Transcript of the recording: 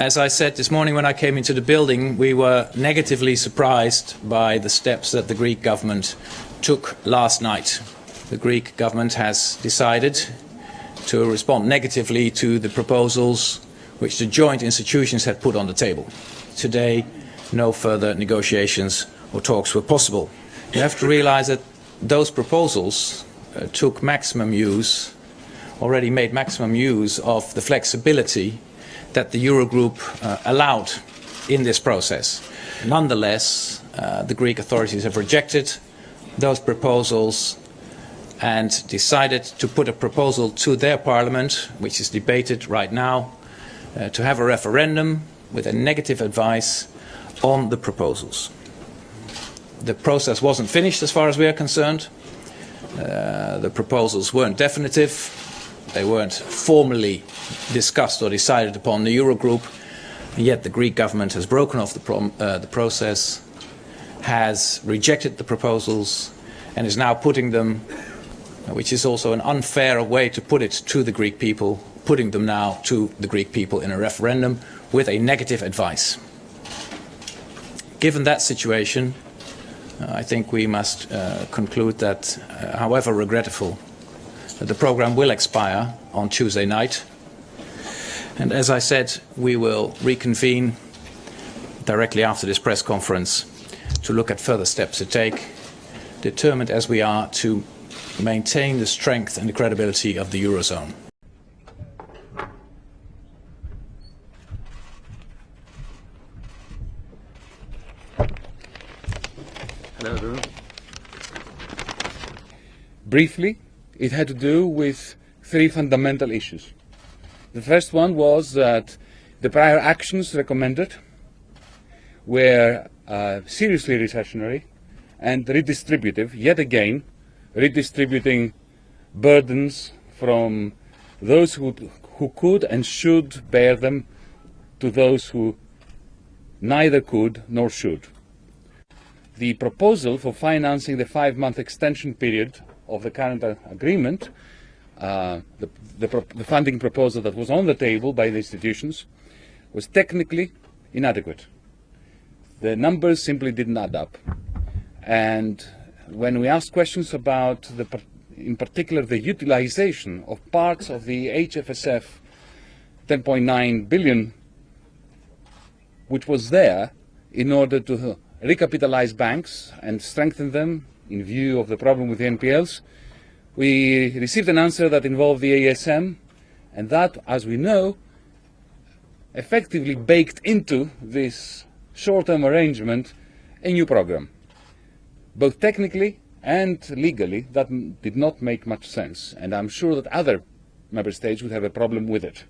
As I said this morning when I came into the building, we were negatively surprised by the steps that the Greek government took last night. The Greek government has decided to respond negatively to the proposals which the joint institutions had put on the table. Today, no further negotiations or talks were possible. You have to realize that those proposals already made maximum use of the flexibility that the Eurogroup allowed in this process. Nonetheless, the Greek authorities have rejected those proposals and decided to put a proposal to their parliament, which is debated right now, to have a referendum with a negative advice on the proposals. The process wasn't finished as far as we are concerned. The proposals weren't definitive. They weren't formally discussed or decided upon in the Eurogroup. And yet the Greek government has broken off the process, has rejected the proposals, and is now putting them, which is also an unfair way to put it, to the Greek people, putting them now to the Greek people in a referendum with a negative advice. Given that situation, I think we must conclude that, however regrettable, that the programme will expire on Tuesday night. And as I said, we will reconvene directly after this press conference to look at further steps to take, determined as we are to maintain the strength and the credibility of the Eurozone. Hello. Briefly, it had to do with three fundamental issues. The first one was that the prior actions recommended were seriously recessionary and redistributive, yet again redistributing burdens from those who could and should bear them to those who neither could nor should. The proposal for financing the 5-month extension period of the current agreement, the funding proposal that was on the table by the institutions, was technically inadequate. The numbers simply didn't add up. And when we asked questions about, in particular, the utilization of parts of the HFSF 10.9 billion, which was there in order to recapitalize banks and strengthen them in view of the problem with the NPLs, we received an answer that involved the ASM, and that, as we know, effectively baked into this short-term arrangement a new program. Both technically and legally, that did not make much sense, and I'm sure that other member states would have a problem with it.